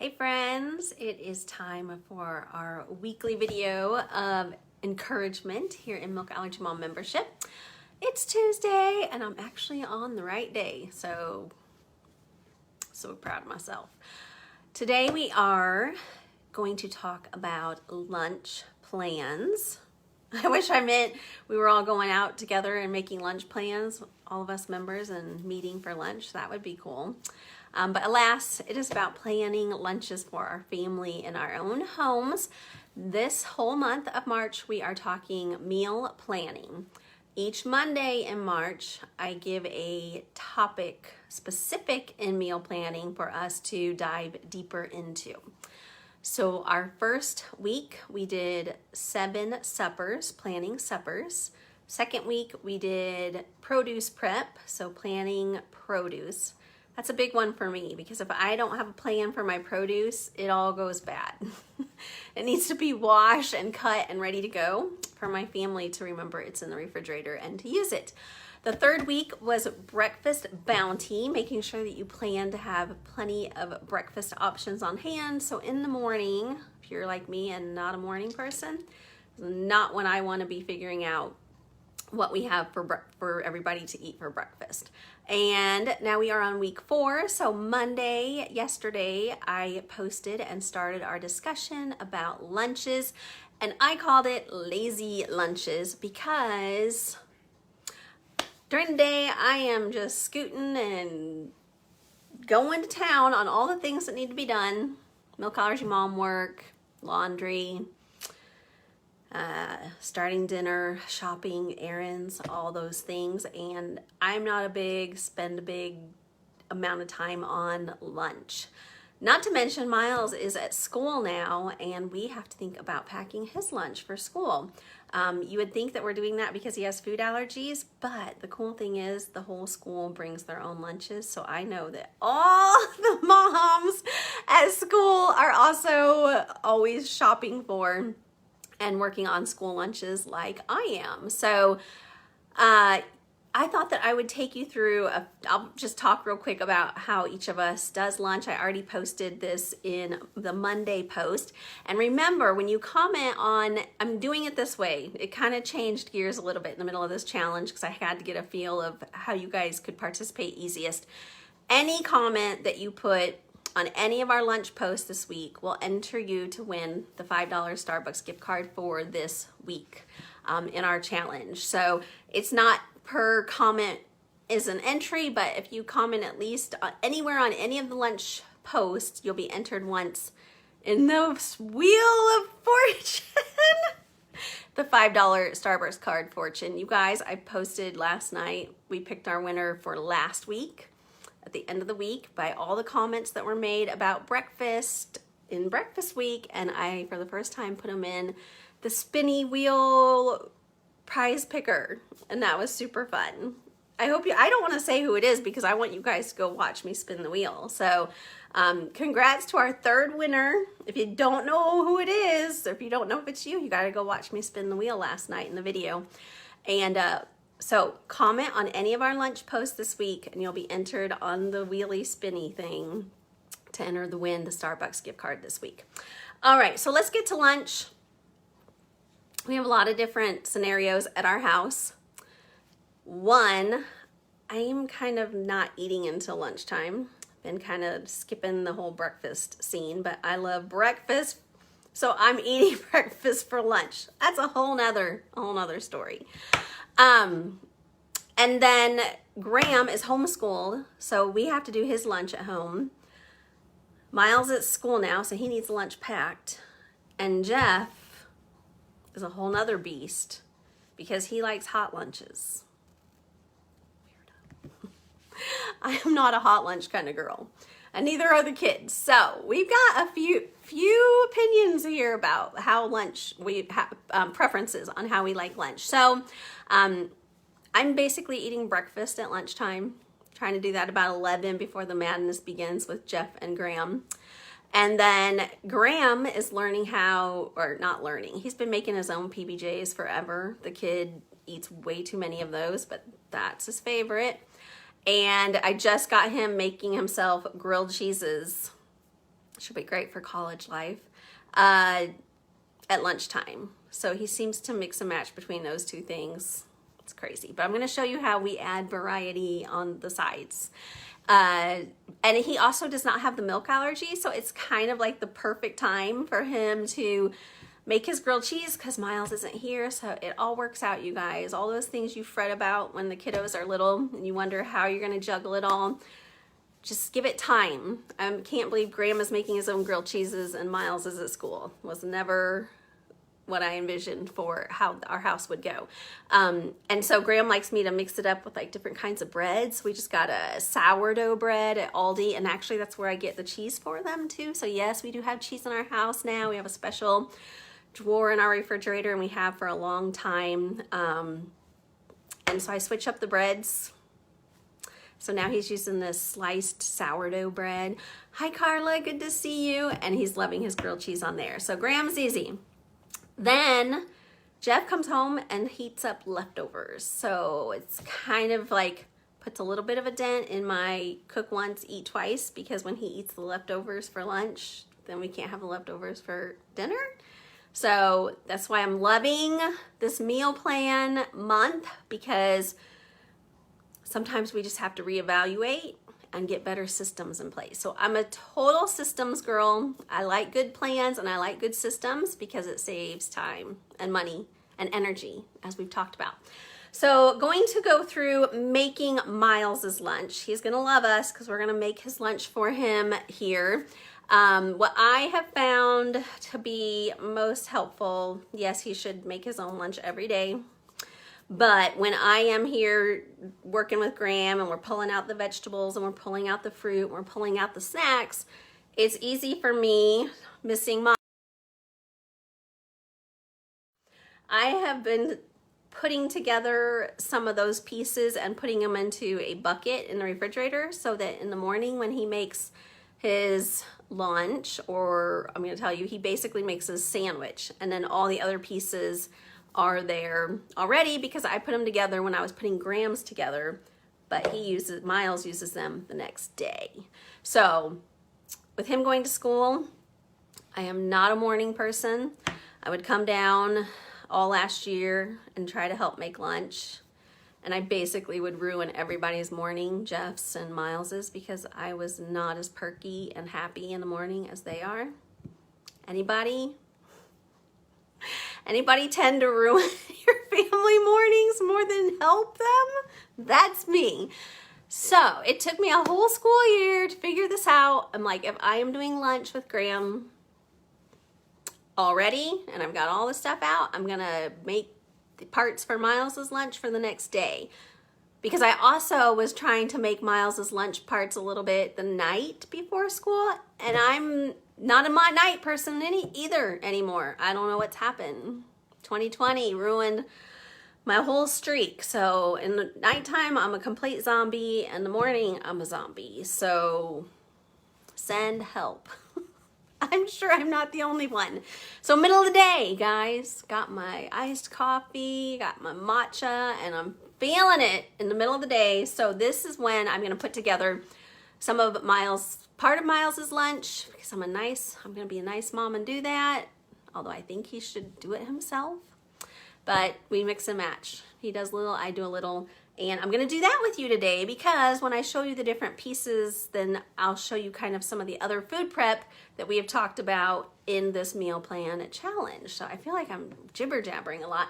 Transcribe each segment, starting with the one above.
Hey friends, it is time for our weekly video of encouragement here in Milk Allergy Mom membership. It's Tuesday and I'm actually on the right day, so proud of myself. Today we are going to talk about lunch plans. I wish I meant we were all going out together and making lunch plans, all of us members, and meeting for lunch. That would be cool. But alas, it is about planning lunches for our family in our own homes. This whole month of March, we are talking meal planning. Each Monday in March, I give a topic specific in meal planning for us to dive deeper into. So our first week, we did 7 suppers, planning suppers. Second week, we did produce prep, so planning produce. That's a big one for me because if I don't have a plan for my produce, it all goes bad. It needs to be washed and cut and ready to go for my family to remember it's in the refrigerator and to use it. The third week was breakfast bounty, making sure that you plan to have plenty of breakfast options on hand. So in the morning, if you're like me and not a morning person, not when I want to be figuring out what we have for everybody to eat for breakfast. And now we are on week 4. So yesterday, I posted and started our discussion about lunches, and I called it lazy lunches because during the day, I am just scooting and going to town on all the things that need to be done. Milk Allergy Mom work, laundry, starting dinner, shopping, errands, all those things. And I'm not spend a big amount of time on lunch. Not to mention Miles is at school now and we have to think about packing his lunch for school. You would think that we're doing that because he has food allergies, but the cool thing is the whole school brings their own lunches. So I know that all the moms at school are also always shopping for and working on school lunches like I am. So I thought that I would take you through, I'll just talk real quick about how each of us does lunch. I already posted this in the Monday post. And remember, when you comment on, I'm doing it this way. It kind of changed gears a little bit in the middle of this challenge because I had to get a feel of how you guys could participate easiest. Any comment that you put on any of our lunch posts this week will enter you to win the $5 Starbucks gift card for this week in our challenge. So it's not per comment is an entry, but if you comment at least anywhere on any of the lunch posts, you'll be entered once in the Wheel of Fortune. The $5 Starbucks card fortune. You guys, I posted last night. We picked our winner for last week. At the end of the week by all the comments that were made about breakfast in breakfast week, and I for the first time put them in the spinny wheel prize picker, and that was super fun. I don't want to say who it is because I want you guys to go watch me spin the wheel. So congrats to our third winner. If you don't know who it is, or if you don't know if it's you, you got to go watch me spin the wheel last night in the video. And so comment on any of our lunch posts this week and you'll be entered on the wheelie spinny thing to enter the Starbucks gift card this week. All right, so let's get to lunch. We have a lot of different scenarios at our house. One, I am kind of not eating until lunchtime. Been kind of skipping the whole breakfast scene, but I love breakfast. So I'm eating breakfast for lunch. That's a whole nother story. And then Graham is homeschooled, so we have to do his lunch at home. Miles is at school now, so he needs lunch packed. And Jeff is a whole nother beast because he likes hot lunches. Weirdo. I am not a hot lunch kind of girl, and neither are the kids. So we've got a few opinions here about how lunch we have preferences on how we like lunch. So I'm basically eating breakfast at lunchtime, trying to do that about 11 before the madness begins with Jeff and Graham. And then Graham is learning he's been making his own PBJs forever. The kid eats way too many of those, but that's his favorite. And I just got him making himself grilled cheeses Should be great for college life. At lunchtime. So he seems to mix and match between those two things. It's crazy. But I'm going to show you how we add variety on the sides. And he also does not have the milk allergy, so it's kind of like the perfect time for him to make his grilled cheese because Miles isn't here. So it all works out, you guys. All those things you fret about when the kiddos are little and you wonder how you're going to juggle it all. Just give it time. I can't believe Graham is making his own grilled cheeses and Miles is at school. Was never what I envisioned for how our house would go. And so Graham likes me to mix it up with like different kinds of breads. We just got a sourdough bread at Aldi, and actually that's where I get the cheese for them too. So yes, we do have cheese in our house now. We have a special drawer in our refrigerator, and we have for a long time. And so I switch up the breads. So now he's using this sliced sourdough bread. Hi Carla, good to see you. And he's loving his grilled cheese on there. So Graham's easy. Then Jeff comes home and heats up leftovers. So it's kind of like puts a little bit of a dent in my cook once, eat twice, because when he eats the leftovers for lunch, then we can't have the leftovers for dinner. So that's why I'm loving this meal plan month, because sometimes we just have to reevaluate and get better systems in place. So I'm a total systems girl. I like good plans and I like good systems because it saves time and money and energy, as we've talked about. So going to go through making Miles's lunch. He's gonna love us because we're gonna make his lunch for him here. What I have found to be most helpful, yes, he should make his own lunch every day. But when I am here working with Graham and we're pulling out the vegetables and we're pulling out the fruit and we're pulling out the snacks, it's easy for me missing my... I have been putting together some of those pieces and putting them into a bucket in the refrigerator so that in the morning when he makes his lunch, or I'm going to tell you, he basically makes his sandwich, and then all the other pieces are there already because I put them together when I was putting Graham's together, but Miles uses them the next day. So with him going to school, I am not a morning person. I would come down all last year and try to help make lunch, and I basically would ruin everybody's morning, Jeff's and Miles's, because I was not as perky and happy in the morning as they are. Anybody tend to ruin your family mornings more than help them? That's me. So it took me a whole school year to figure this out. I'm like, if I am doing lunch with Graham already and I've got all the stuff out, I'm gonna make the parts for Miles's lunch for the next day. Because I also was trying to make Miles's lunch parts a little bit the night before school, and I'm not a night person either anymore. I don't know what's happened. 2020 ruined my whole streak. So in the nighttime, I'm a complete zombie. In the morning, I'm a zombie. So send help. I'm sure I'm not the only one. So middle of the day, guys, got my iced coffee, got my matcha, and I'm feeling it in the middle of the day. So this is when I'm gonna put together some of part of Miles's lunch, because I'm gonna be a nice mom and do that. Although I think he should do it himself, but we mix and match. He does a little, I do a little, and I'm gonna do that with you today because when I show you the different pieces, then I'll show you kind of some of the other food prep that we have talked about in this meal plan challenge. So I feel like I'm jibber jabbering a lot.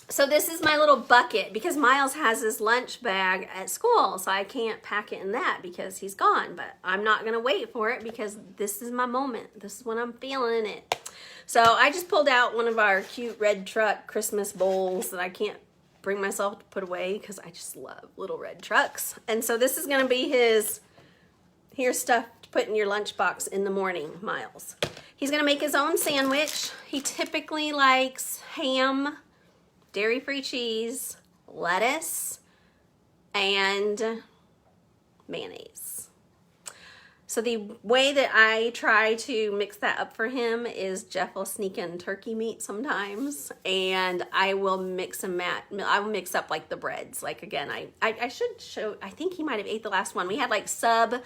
So this is my little bucket because Miles has his lunch bag at school, so I can't pack it in that because he's gone, but I'm not gonna wait for it because this is my moment. This is when I'm feeling it. So I just pulled out one of our cute red truck Christmas bowls that I can't bring myself to put away because I just love little red trucks. And so this is gonna be here's stuff to put in your lunchbox in the morning, Miles. He's gonna make his own sandwich. He typically likes ham, dairy-free cheese, lettuce, and mayonnaise. So the way that I try to mix that up for him is Jeff will sneak in turkey meat sometimes, and I will mix and match. I will mix up like the breads. Like again, I should show, I think he might have ate the last one. We had like sub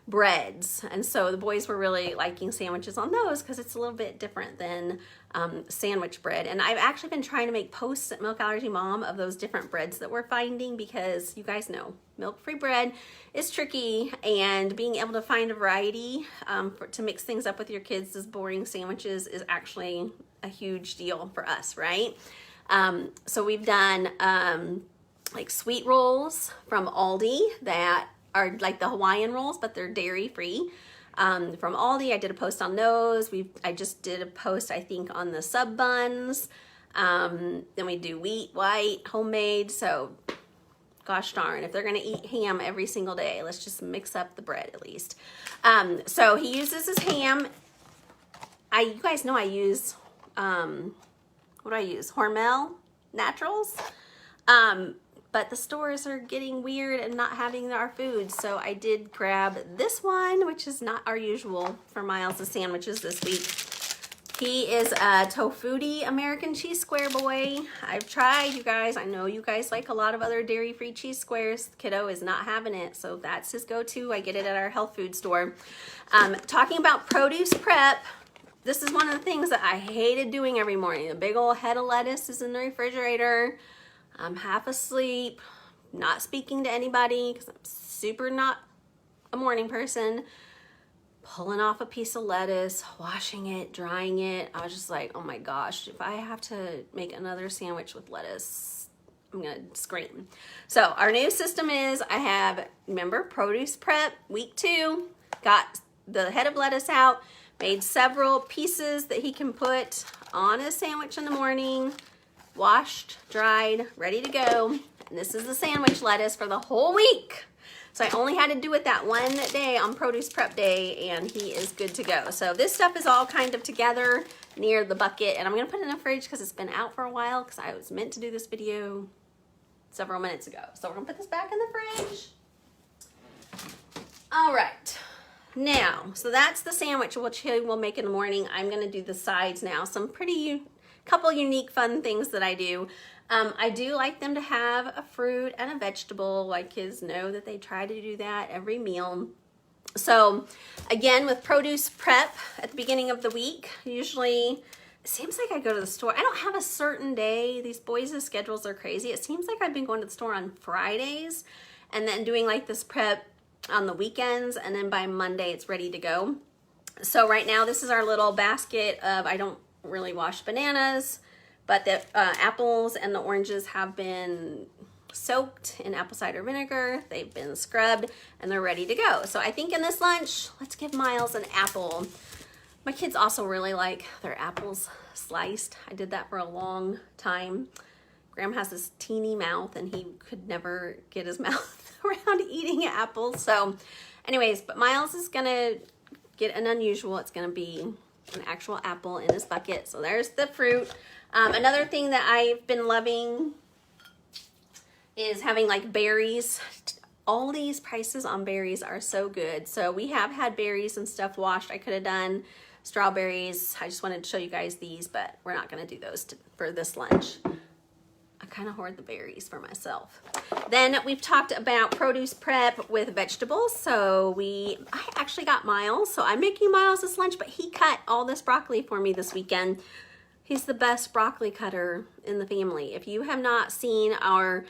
breads. And so the boys were really liking sandwiches on those because it's a little bit different than sandwich bread. And I've actually been trying to make posts at Milk Allergy Mom of those different breads that we're finding, because you guys know milk-free bread is tricky, and being able to find a variety to mix things up with your kids' boring sandwiches is actually a huge deal for us, right? So we've done like sweet rolls from Aldi that are like the Hawaiian rolls, but they're dairy-free. From Aldi, I did a post on those. I just did a post, I think, on the sub buns. Then we do wheat, white, homemade. So, gosh darn, if they're gonna eat ham every single day, let's just mix up the bread at least. So he uses his ham. You guys know I use, what do I use? Hormel Naturals. But the stores are getting weird and not having our food. So I did grab this one, which is not our usual for Miles' sandwiches this week. He is a Tofutti American cheese square boy. I've tried, you guys. I know you guys like a lot of other dairy-free cheese squares. Kiddo is not having it, so that's his go-to. I get it at our health food store. Talking about produce prep, this is one of the things that I hated doing every morning. A big old head of lettuce is in the refrigerator. I'm half asleep, not speaking to anybody because I'm super not a morning person. Pulling off a piece of lettuce, washing it, drying it. I was just like, oh my gosh, if I have to make another sandwich with lettuce, I'm gonna scream. So our new system is I have, remember, produce prep, week 2, got the head of lettuce out, made several pieces that he can put on a sandwich in the morning, washed, dried, ready to go. And this is the sandwich lettuce for the whole week. So I only had to do it that one day on produce prep day, and he is good to go. So this stuff is all kind of together near the bucket, and I'm gonna put it in the fridge because it's been out for a while, because I was meant to do this video several minutes ago. So we're gonna put this back in the fridge. All right. Now, so that's the sandwich which he will make in the morning. I'm gonna do the sides now. Some couple unique fun things that I do. I do like them to have a fruit and a vegetable. Like, kids know that they try to do that every meal. So again, with produce prep at the beginning of the week, usually it seems like I go to the store. I don't have a certain day. These boys' schedules are crazy. It seems like I've been going to the store on Fridays and then doing like this prep on the weekends, and then by Monday it's ready to go. So right now this is our little basket of, I don't really wash bananas, but the apples and the oranges have been soaked in apple cider vinegar. They've been scrubbed and they're ready to go. So I think in this lunch, let's give Miles an apple. My kids also really like their apples sliced. I did that for a long time. Graham has this teeny mouth and he could never get his mouth around eating apples. So anyways, but Miles is gonna get an unusual. It's gonna be an actual apple in this bucket. So there's the fruit. Another thing that I've been loving is having like berries. All these prices on berries are so good. So we have had berries and stuff washed. I could have done strawberries. I just wanted to show you guys these, but we're not gonna do those for this lunch. I kind of hoard the berries for myself. Then we've talked about produce prep with vegetables. So I actually got Miles. So I'm making Miles this lunch, but he cut all this broccoli for me this weekend. He's the best broccoli cutter in the family. If you have not seen our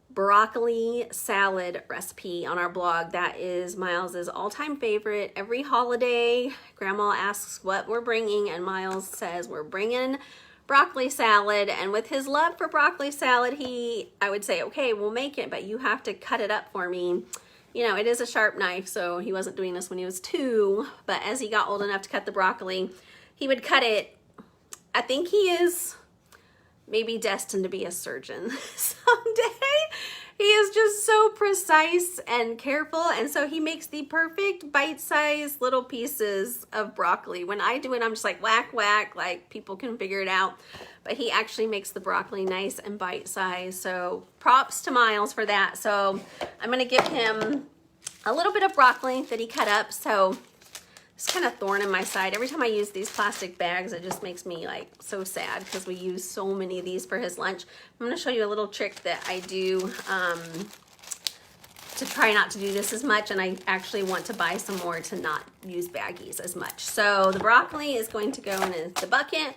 broccoli salad recipe on our blog, that is Miles's all-time favorite. Every holiday, Grandma asks what we're bringing, and Miles says we're bringing broccoli salad. And with his love for broccoli salad, I would say, okay, we'll make it, but you have to cut it up for me. You know, it is a sharp knife, so he wasn't doing this when he was 2, but as he got old enough to cut the broccoli, he would cut it. I think he is maybe destined to be a surgeon someday. He is just so precise and careful, and so he makes the perfect bite-sized little pieces of broccoli. When I do it, I'm just like whack, whack, like people can figure it out. But he actually makes the broccoli nice and bite-sized, so props to Miles for that. So I'm gonna give him a little bit of broccoli that he cut up. So it's kind of thorn in my side. Every time I use these plastic bags, it just makes me like so sad because we use so many of these for his lunch. I'm gonna show you a little trick that I do to try not to do this as much, and I actually want to buy some more to not use baggies as much. So the broccoli is going to go in the bucket,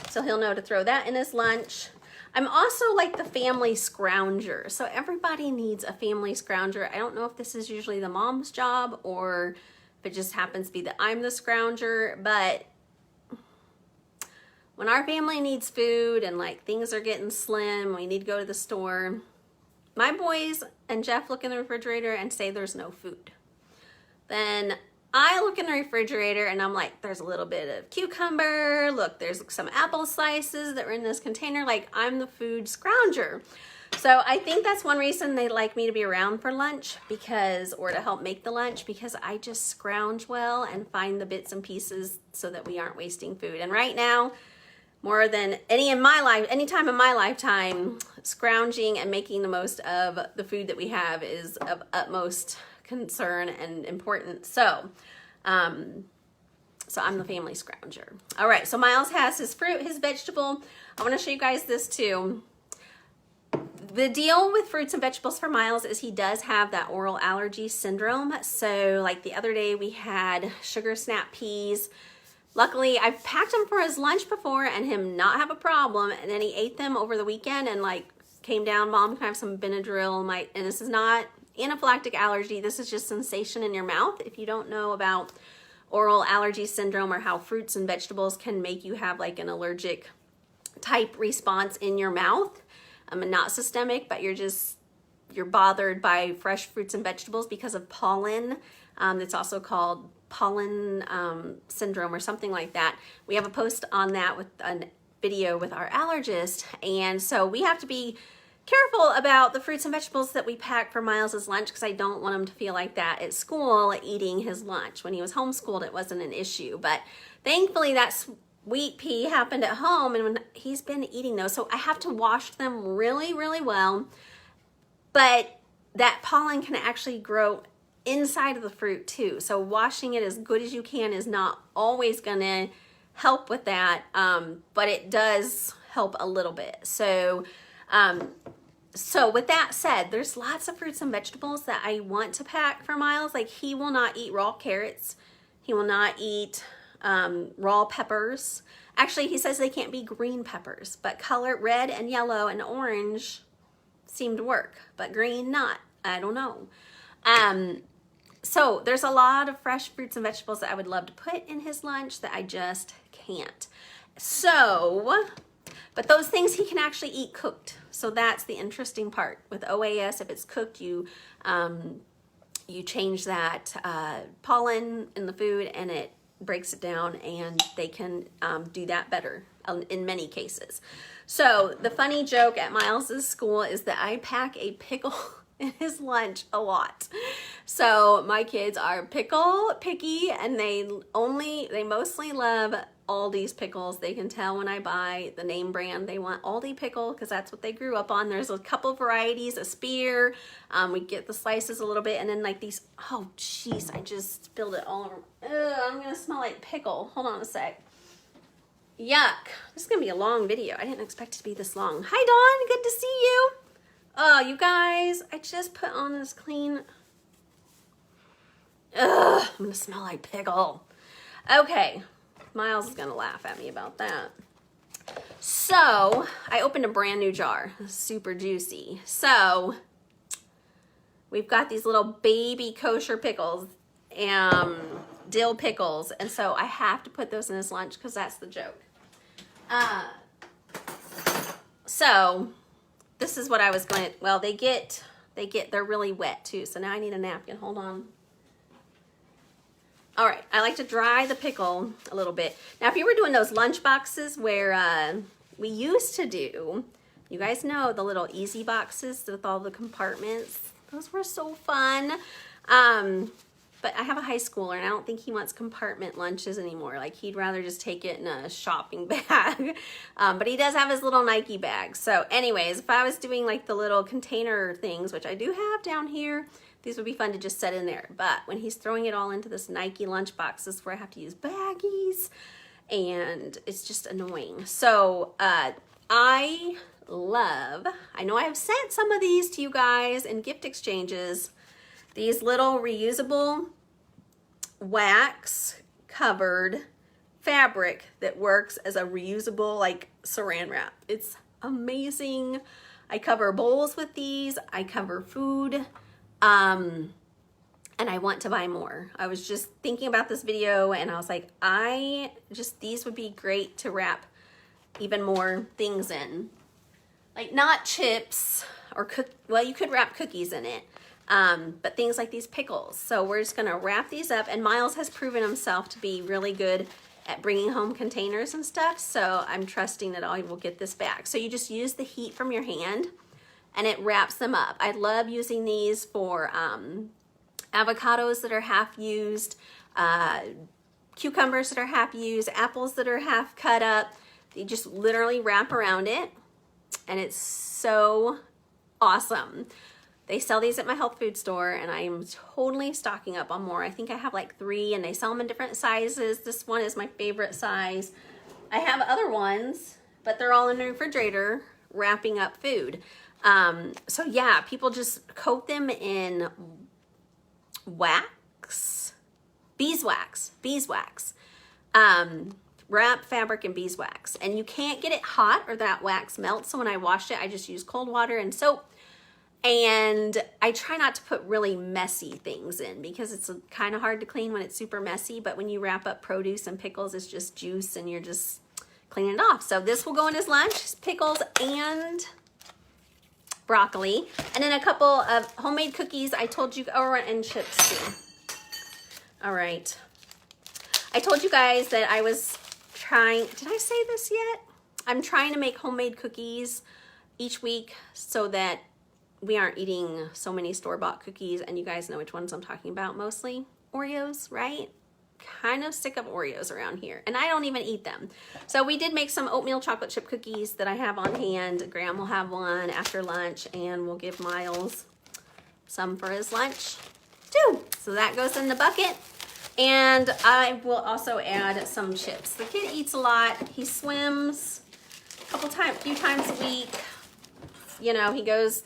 so he'll know to throw that in his lunch. I'm also like the family scrounger. So everybody needs a family scrounger. I don't know if this is usually the mom's job or if it just happens to be that I'm the scrounger, but when our family needs food and like things are getting slim, we need to go to the store, my boys and Jeff look in the refrigerator and say there's no food. Then I look in the refrigerator and I'm like, there's a little bit of cucumber. Look, there's some apple slices that were in this container. Like, I'm the food scrounger. So I think that's one reason they like me to be around for lunch, or to help make the lunch, because I just scrounge well and find the bits and pieces so that we aren't wasting food. And right now, more than any time in my lifetime, scrounging and making the most of the food that we have is of utmost concern and importance. So I'm the family scrounger. All right, so Miles has his fruit, his vegetable. I want to show you guys this too. The deal with fruits and vegetables for Miles is he does have that oral allergy syndrome. So like the other day we had sugar snap peas. Luckily, I've packed them for his lunch before and him not have a problem. And then he ate them over the weekend and like came down, Mom, can I have some Benadryl? And this is not anaphylactic allergy. This is just sensation in your mouth. If you don't know about oral allergy syndrome or how fruits and vegetables can make you have like an allergic type response in your mouth, and not systemic, but you're bothered by fresh fruits and vegetables because of pollen. It's also called pollen syndrome or something like that. We have a post on that with a video with our allergist. And so we have to be careful about the fruits and vegetables that we pack for Miles's lunch, because I don't want him to feel like that at school eating his lunch. When he was homeschooled, it wasn't an issue, but thankfully that sweet pea happened at home, and when he's been eating those, so I have to wash them really, really well. But that pollen can actually grow inside of the fruit too. So washing it as good as you can is not always gonna help with that, but it does help a little bit. So with that said, there's lots of fruits and vegetables that I want to pack for Miles. Like, he will not eat raw carrots. He will not eat raw peppers. Actually, he says they can't be green peppers, but color red and yellow and orange seem to work, but green not. I don't know. So there's a lot of fresh fruits and vegetables that I would love to put in his lunch that I just can't. So, but those things he can actually eat cooked. So that's the interesting part. With OAS, if it's cooked, you change that pollen in the food and it breaks it down, and they can do that better in many cases. So the funny joke at Miles's school is that I pack a pickle in his lunch a lot. So my kids are pickle picky, and they mostly love Aldi's pickles. They can tell when I buy the name brand. They want Aldi pickle because that's what they grew up on. There's a couple varieties, a spear. We get the slices a little bit, and then like these, oh jeez, I just spilled it all over. Ugh, I'm gonna smell like pickle. Hold on a sec. Yuck. This is gonna be a long video. I didn't expect it to be this long. Hi Dawn, good to see you. Oh, you guys, I just put on this clean. Ugh, I'm gonna smell like pickle. Okay, Miles is gonna laugh at me about that. So, I opened a brand new jar, super juicy. So, we've got these little baby kosher pickles, dill pickles, and so I have to put those in his lunch because that's the joke. So, this is what I was going to, well, they're really wet too, so now I need a napkin. Hold on. All right, I like to dry the pickle a little bit. Now, if you were doing those lunch boxes where we used to do, you guys know the little easy boxes with all the compartments. Those were so fun. But I have a high schooler, and I don't think he wants compartment lunches anymore. Like, he'd rather just take it in a shopping bag. But he does have his little Nike bag. So anyways, if I was doing like the little container things, which I do have down here, these would be fun to just set in there. But when he's throwing it all into this Nike lunch box, this is where I have to use baggies, and it's just annoying. So I know I have sent some of these to you guys in gift exchanges. these little reusable wax covered fabric that works as a reusable like saran wrap. It's amazing. I cover bowls with these. I cover food. And I want to buy more. I was just thinking about this video and I was like, these would be great to wrap even more things in. Like not chips or well, you could wrap cookies in it. But things like these pickles. So we're just gonna wrap these up, and Miles has proven himself to be really good at bringing home containers and stuff. So I'm trusting that I will get this back. So you just use the heat from your hand and it wraps them up. I love using these for avocados that are half used, cucumbers that are half used, apples that are half cut up. You just literally wrap around it and it's so awesome. They sell these at my health food store and I am totally stocking up on more. I think I have like 3 and they sell them in different sizes. This one is my favorite size. I have other ones, but they're all in the refrigerator wrapping up food. So yeah, people just coat them in wax, beeswax. Wrap fabric in beeswax. And you can't get it hot or that wax melts. So when I wash it, I just use cold water and soap. And I try not to put really messy things in because it's kind of hard to clean when it's super messy. But when you wrap up produce and pickles, it's just juice and you're just cleaning it off. So this will go in his lunch, pickles and broccoli. And then a couple of homemade cookies. I told you, and chips too. All right. I told you guys that I was trying, did I say this yet? I'm trying to make homemade cookies each week so that we aren't eating so many store-bought cookies, and you guys know which ones I'm talking about mostly. Oreos, right? Kind of sick of Oreos around here, and I don't even eat them. So we did make some oatmeal chocolate chip cookies that I have on hand. Graham will have one after lunch, and we'll give Miles some for his lunch too. So that goes in the bucket. And I will also add some chips. The kid eats a lot. He swims a few times a week. You know, he goes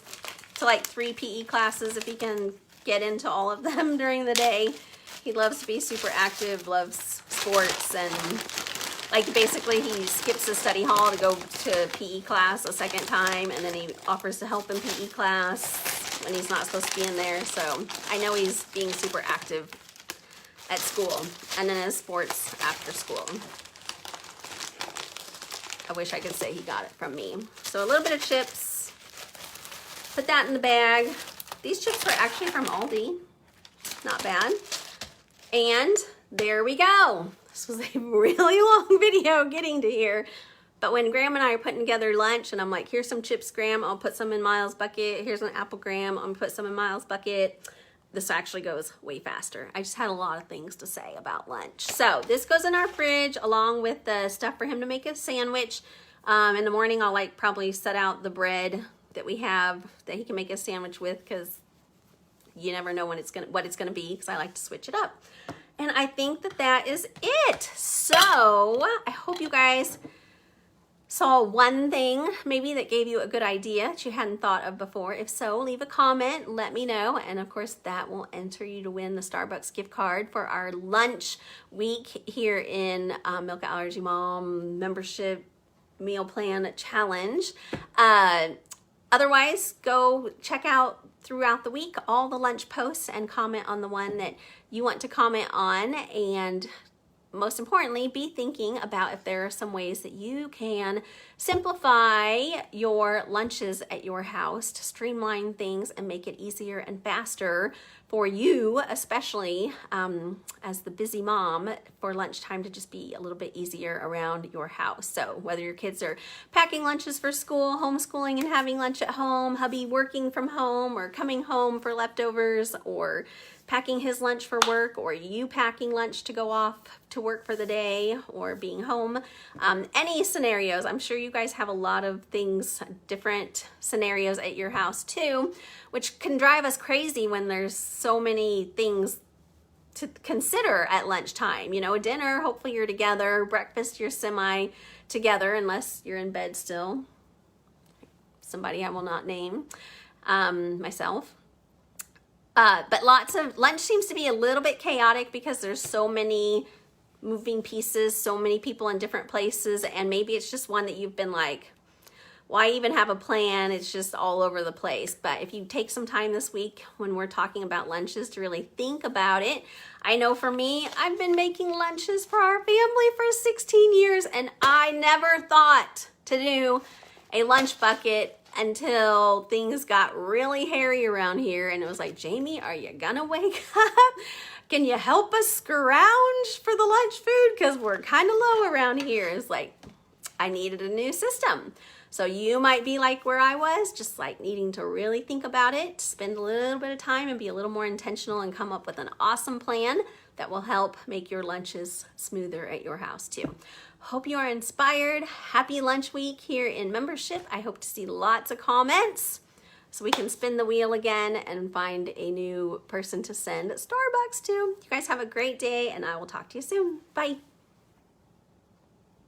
to like 3 PE classes if he can get into all of them during the day. He loves to be super active, loves sports, and like basically he skips the study hall to go to PE class a second time, and then he offers to help in PE class when he's not supposed to be in there. So I know he's being super active at school and then his sports after school. I wish I could say he got it from me. So a little bit of chips. Put that in the bag. These chips are actually from Aldi. Not bad. And there we go. This was a really long video getting to here. But when Graham and I are putting together lunch and I'm like, here's some chips, Graham. I'll put some in Miles' bucket. Here's an apple, Graham. I'm gonna put some in Miles' bucket. This actually goes way faster. I just had a lot of things to say about lunch. So this goes in our fridge along with the stuff for him to make a sandwich. In the morning, I'll like probably set out the bread that we have that he can make a sandwich with, because you never know what it's gonna be, because I like to switch it up. And I think that is it. So I hope you guys saw one thing maybe that gave you a good idea that you hadn't thought of before. If so, leave a comment, let me know, and of course that will enter you to win the Starbucks gift card for our lunch week here in Milk Allergy Mom membership meal plan challenge. Otherwise, go check out throughout the week all the lunch posts and comment on the one that you want to comment on. And most importantly, be thinking about if there are some ways that you can simplify your lunches at your house to streamline things and make it easier and faster for you, especially as the busy mom, for lunchtime to just be a little bit easier around your house. So whether your kids are packing lunches for school, homeschooling and having lunch at home, hubby working from home or coming home for leftovers, or packing his lunch for work, or you packing lunch to go off to work for the day, or being home. Any scenarios, I'm sure you guys have a lot of things, different scenarios at your house too, which can drive us crazy when there's so many things to consider at lunchtime. You know, a dinner, hopefully you're together. Breakfast, you're semi together, unless you're in bed still. Somebody I will not name, myself. But lots of lunch seems to be a little bit chaotic because there's so many moving pieces, so many people in different places, and maybe it's just one that you've been like, why even have a plan? It's just all over the place. But if you take some time this week when we're talking about lunches to really think about it, I know for me, I've been making lunches for our family for 16 years, and I never thought to do a lunch bucket until things got really hairy around here. And it was like, Jamie, are you gonna wake up? Can you help us scrounge for the lunch food? Because we're kind of low around here. It's like, I needed a new system. So you might be like where I was, just like needing to really think about it, spend a little bit of time and be a little more intentional and come up with an awesome plan that will help make your lunches smoother at your house too. Hope you are inspired. Happy lunch week here in membership. I hope to see lots of comments so we can spin the wheel again and find a new person to send Starbucks to. You guys have a great day, and I will talk to you soon. Bye.